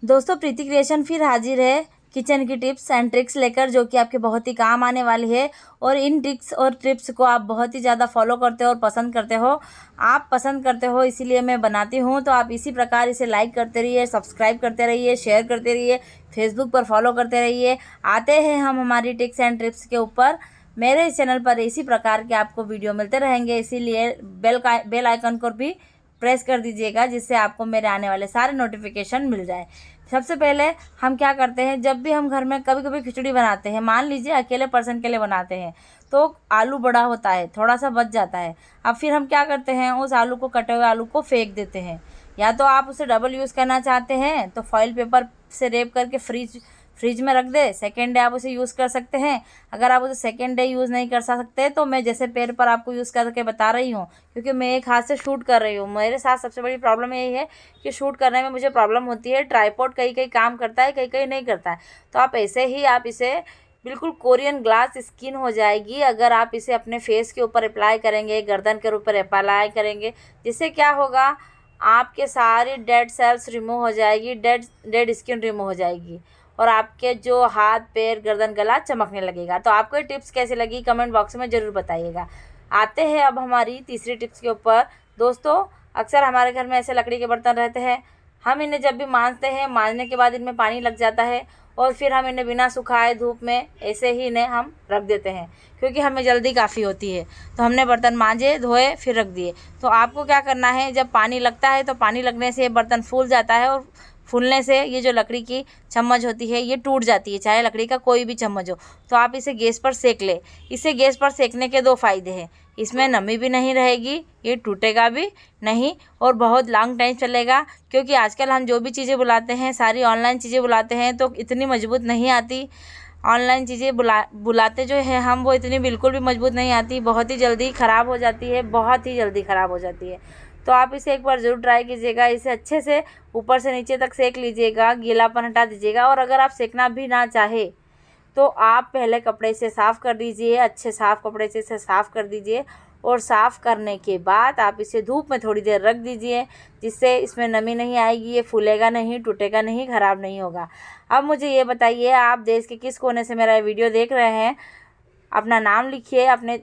दोस्तों प्रीति क्रिएशन फिर हाजिर है किचन की टिप्स एंड ट्रिक्स लेकर, जो कि आपके बहुत ही काम आने वाली है। और इन ट्रिक्स और टिप्स को आप बहुत ही ज़्यादा फॉलो करते हो और पसंद करते हो। आप पसंद करते हो इसीलिए मैं बनाती हूँ, तो आप इसी प्रकार इसे लाइक करते रहिए, सब्सक्राइब करते रहिए, शेयर करते रहिए, फेसबुक पर फॉलो करते रहिए। आते हैं हम हमारी टिप्स एंड ट्रिप्स के ऊपर। मेरे इस चैनल पर इसी प्रकार के आपको वीडियो मिलते रहेंगे, इसीलिए बेल आइकन को भी प्रेस कर दीजिएगा, जिससे आपको मेरे आने वाले सारे नोटिफिकेशन मिल जाए। सबसे पहले हम क्या करते हैं, जब भी हम घर में कभी कभी खिचड़ी बनाते हैं, मान लीजिए अकेले पर्सन के लिए बनाते हैं, तो आलू बड़ा होता है, थोड़ा सा बच जाता है। अब फिर हम क्या करते हैं, उस आलू को, कटे हुए आलू को फेंक देते हैं। या तो आप उसे डबल यूज़ करना चाहते हैं तो फॉइल पेपर से रेप करके फ्रिज में रख दे, सेकेंड डे आप उसे यूज़ कर सकते हैं। अगर आप उसे सेकेंड डे यूज़ नहीं कर सकते तो मैं जैसे पेड़ पर आपको यूज़ करके बता रही हूँ, क्योंकि मैं एक हाथ से शूट कर रही हूँ। मेरे साथ सबसे बड़ी प्रॉब्लम यही है कि शूट करने में मुझे प्रॉब्लम होती है। ट्राइपॉड कहीं कहीं काम करता है, कहीं कहीं नहीं करता है। तो आप ऐसे ही आप इसे बिल्कुल कोरियन ग्लास स्किन हो जाएगी अगर आप इसे अपने फेस के ऊपर अप्लाई करेंगे, गर्दन के ऊपर अप्लाई करेंगे। जिससे क्या होगा, आपके सारी डेड सेल्स रिमूव हो जाएगी, डेड स्किन रिमूव हो जाएगी, और आपके जो हाथ, पैर, गर्दन, गला चमकने लगेगा। तो आपको ये टिप्स कैसी लगी कमेंट बॉक्स में ज़रूर बताइएगा। आते हैं अब हमारी तीसरी टिप्स के ऊपर। दोस्तों अक्सर हमारे घर में ऐसे लकड़ी के बर्तन रहते हैं, हम इन्हें जब भी मांजते हैं, मांजने के बाद इनमें पानी लग जाता है, और फिर हम इन्हें बिना सुखाए धूप में ऐसे ही इन्हें हम रख देते हैं, क्योंकि हमें जल्दी काफ़ी होती है। तो हमने बर्तन मांजे, धोए, फिर रख दिए। तो आपको क्या करना है, जब पानी लगता है तो पानी लगने से ये बर्तन फूल जाता है, और फूलने से ये जो लकड़ी की चम्मच होती है ये टूट जाती है, चाहे लकड़ी का कोई भी चम्मच हो। तो आप इसे गैस पर सेक ले। इसे गैस पर सेकने के दो फ़ायदे हैं, इसमें नमी भी नहीं रहेगी, ये टूटेगा भी नहीं, और बहुत लॉन्ग टाइम चलेगा। क्योंकि आजकल हम जो भी चीज़ें बुलाते हैं, सारी ऑनलाइन चीज़ें बुलाते हैं, तो इतनी मजबूत नहीं आती। ऑनलाइन चीज़ें बुलाते जो है हम, वो इतनी बिल्कुल भी मजबूत नहीं आती, बहुत ही जल्दी ख़राब हो जाती है, बहुत ही जल्दी ख़राब हो जाती है। तो आप इसे एक बार ज़रूर ट्राई कीजिएगा। इसे अच्छे से ऊपर से नीचे तक सेक लीजिएगा, गीलापन हटा दीजिएगा। और अगर आप सेकना भी ना चाहे तो आप पहले कपड़े से साफ़ कर दीजिए, अच्छे साफ़ कपड़े से इसे साफ़ कर दीजिए, और साफ़ करने के बाद आप इसे धूप में थोड़ी देर रख दीजिए, जिससे इसमें नमी नहीं आएगी, ये फूलेगा नहीं, टूटेगा नहीं, ख़राब नहीं होगा। अब मुझे ये बताइए, आप देश के किस कोने से मेरा वीडियो देख रहे हैं? अपना नाम लिखिए, अपने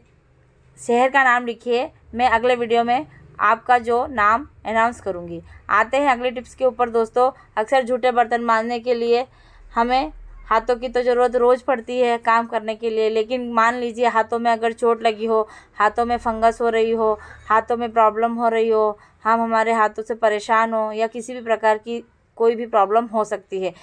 शहर का नाम लिखिए। मैं अगले वीडियो में आपका जो नाम अनाउंस करूँगी। आते हैं अगले टिप्स के ऊपर। दोस्तों अक्सर झूठे बर्तन मांजने के लिए हमें हाथों की तो ज़रूरत रोज़ पड़ती है काम करने के लिए, लेकिन मान लीजिए हाथों में अगर चोट लगी हो, हाथों में फंगस हो रही हो, हाथों में प्रॉब्लम हो रही हो, हम हमारे हाथों से परेशान हो, या किसी भी प्रकार की कोई भी प्रॉब्लम हो सकती है,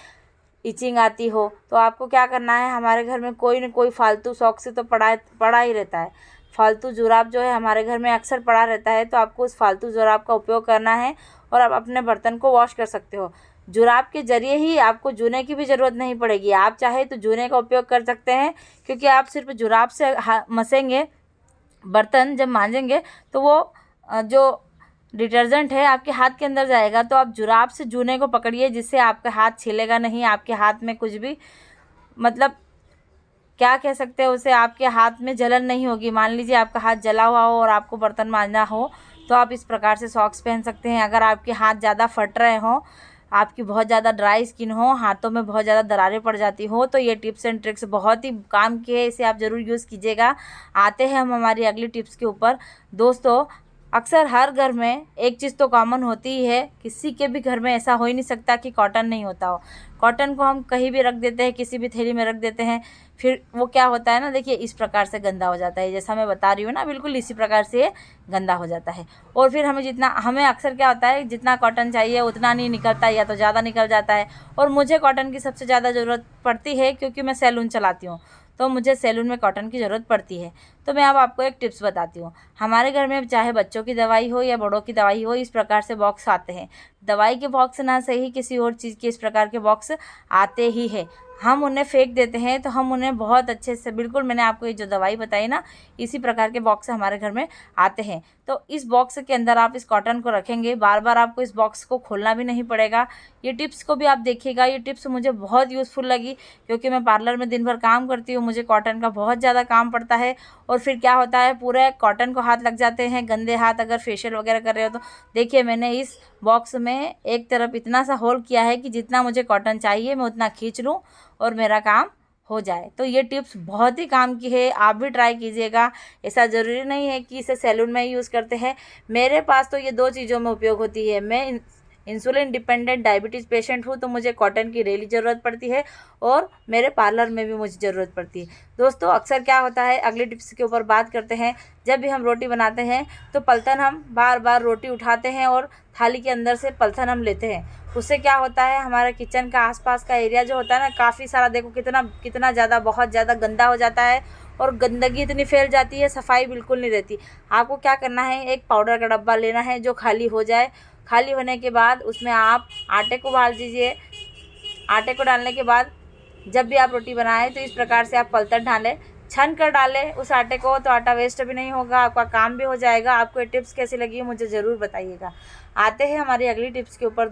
इचिंग आती हो, तो आपको क्या करना है, हमारे घर में कोई न कोई फालतू शौक से तो पड़ा ही रहता है। फालतू जुराब जो है हमारे घर में अक्सर पड़ा रहता है, तो आपको उस फालतू जुराब का उपयोग करना है, और आप अपने बर्तन को वॉश कर सकते हो। जुराब के ज़रिए ही आपको जूने की भी ज़रूरत नहीं पड़ेगी। आप चाहे तो जूने का उपयोग कर सकते हैं, क्योंकि आप सिर्फ जुराब से मसेंगे बर्तन, जब मांजेंगे तो वो जो डिटर्जेंट है आपके हाथ के अंदर जाएगा। तो आप जुराब से जूने को पकड़िए, जिससे आपका हाथ छिलेगा नहीं, आपके हाथ में कुछ भी, मतलब क्या कह सकते हैं उसे, आपके हाथ में जलन नहीं होगी। मान लीजिए आपका हाथ जला हुआ हो और आपको बर्तन मांजना हो, तो आप इस प्रकार से सॉक्स पहन सकते हैं। अगर आपके हाथ ज़्यादा फट रहे हों, आपकी बहुत ज़्यादा ड्राई स्किन हो, हाथों में बहुत ज़्यादा दरारें पड़ जाती हो, तो ये टिप्स एंड ट्रिक्स बहुत ही काम की है, इसे आप ज़रूर यूज़ कीजिएगा। आते हैं हम हमारी अगली टिप्स के ऊपर। दोस्तों अक्सर हर घर में एक चीज़ तो कॉमन होती ही है, किसी के भी घर में ऐसा हो ही नहीं सकता कि कॉटन नहीं होता हो। कॉटन को हम कहीं भी रख देते हैं, किसी भी थैली में रख देते हैं, फिर वो क्या होता है ना, देखिए इस प्रकार से गंदा हो जाता है, जैसा मैं बता रही हूँ ना, बिल्कुल इसी प्रकार से ये गंदा हो जाता है। और फिर हमें अक्सर क्या होता है, जितना कॉटन चाहिए उतना नहीं निकलता, या तो ज़्यादा निकल जाता है। और मुझे कॉटन की सबसे ज़्यादा ज़रूरत पड़ती है, क्योंकि मैं सैलून चलाती हूँ, तो मुझे सैलून में कॉटन की ज़रूरत पड़ती है। तो मैं अब आपको एक टिप्स बताती हूँ। हमारे घर में चाहे बच्चों की दवाई हो या बड़ों की दवाई हो, इस प्रकार से बॉक्स आते हैं। दवाई के बॉक्स ना सही, किसी और चीज़ के इस प्रकार के बॉक्स आते ही है। हम उन्हें फेंक देते हैं, तो हम उन्हें बहुत अच्छे से, बिल्कुल मैंने आपको ये जो दवाई बताई ना, इसी प्रकार के बॉक्स हमारे घर में आते हैं। तो इस बॉक्स के अंदर आप इस कॉटन को रखेंगे, बार बार आपको इस बॉक्स को खोलना भी नहीं पड़ेगा। ये टिप्स को भी आप देखिएगा, ये टिप्स मुझे बहुत यूज़फुल लगी क्योंकि मैं पार्लर में दिन भर काम करती हूँ, मुझे कॉटन का बहुत ज़्यादा काम पड़ता है। और फिर क्या होता है, पूरे कॉटन को हाथ लग जाते हैं, गंदे हाथ अगर फेशियल वगैरह कर रहे हो तो। देखिए मैंने इस बॉक्स में एक तरफ इतना सा होल किया है कि जितना मुझे कॉटन चाहिए मैं उतना खींच लूँ और मेरा काम हो जाए। तो ये टिप्स बहुत ही काम की है, आप भी ट्राई कीजिएगा। ऐसा ज़रूरी नहीं है कि इसे सैलून में ही यूज़ करते हैं, मेरे पास तो ये 2 चीज़ों में उपयोग होती है। मैं इंसुलिन डिपेंडेंट डायबिटीज़ पेशेंट हूँ, तो मुझे कॉटन की डेली ज़रूरत पड़ती है और मेरे पार्लर में भी मुझे ज़रूरत पड़ती है। दोस्तों अक्सर क्या होता है, अगले टिप्स के ऊपर बात करते हैं। जब भी हम रोटी बनाते हैं तो पलथन हम बार बार रोटी उठाते हैं और थाली के अंदर से पलथन हम लेते हैं, उससे क्या होता है, हमारे किचन का आसपास का एरिया जो होता है ना, काफ़ी सारा देखो कितना ज़्यादा, बहुत ज़्यादा गंदा हो जाता है और गंदगी इतनी फैल जाती है, सफाई बिल्कुल नहीं रहती। आपको क्या करना है, एक पाउडर का डब्बा लेना है जो खाली हो जाए। खाली होने के बाद उसमें आप आटे को डाल दीजिए। आटे को डालने के बाद जब भी आप रोटी बनाएं तो इस प्रकार से आप पलथन डालें, छन कर डालें उस आटे को, तो आटा वेस्ट भी नहीं होगा, आपका काम भी हो जाएगा। आपको ये टिप्स कैसी लगी मुझे ज़रूर बताइएगा। आते हैं हमारी अगली टिप्स के ऊपर।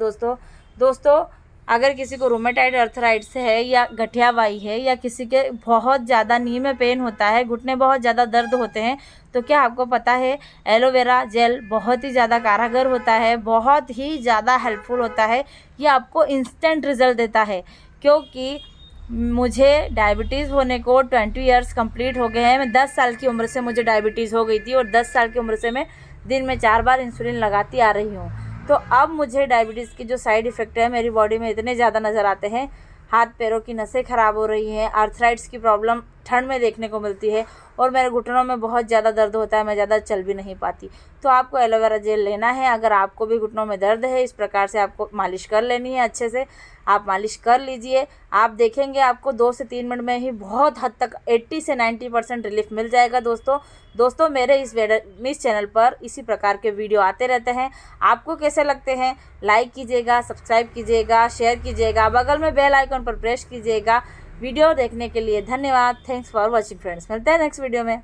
दोस्तों अगर किसी को रूमेटाइड अर्थराइट्स है या गठियावाई है या किसी के बहुत ज़्यादा नी में पेन होता है, घुटने बहुत ज़्यादा दर्द होते हैं, तो क्या आपको पता है एलोवेरा जेल बहुत ही ज़्यादा कारगर होता है, बहुत ही ज़्यादा हेल्पफुल होता है। ये आपको इंस्टेंट रिज़ल्ट देता है। क्योंकि मुझे डायबिटीज़ होने को 20 ईयर्स कंप्लीट हो गए हैं। मैं 10 साल की उम्र से मुझे डायबिटीज़ हो गई थी और 10 साल की उम्र से मैं दिन में 4 बार इंसुलिन लगाती आ रही हूँ। तो अब मुझे डायबिटीज़ की जो साइड इफ़ेक्ट है मेरी बॉडी में इतने ज़्यादा नज़र आते हैं, हाथ पैरों की नसें ख़राब हो रही हैं, आर्थराइट्स की प्रॉब्लम ठंड में देखने को मिलती है और मेरे घुटनों में बहुत ज़्यादा दर्द होता है, मैं ज़्यादा चल भी नहीं पाती। तो आपको एलोवेरा जेल लेना है। अगर आपको भी घुटनों में दर्द है, इस प्रकार से आपको मालिश कर लेनी है, अच्छे से आप मालिश कर लीजिए। आप देखेंगे आपको 2 से 3 मिनट में ही बहुत हद तक 80 से 90% रिलीफ मिल जाएगा। दोस्तों मेरे इस चैनल पर इसी प्रकार के वीडियो आते रहते हैं। आपको कैसे लगते हैं, लाइक कीजिएगा, सब्सक्राइब कीजिएगा, शेयर कीजिएगा, बगल में बेल आइकन पर प्रेस कीजिएगा। वीडियो देखने के लिए धन्यवाद। Thanks for watching friends. मिलते हैं नेक्स्ट वीडियो में।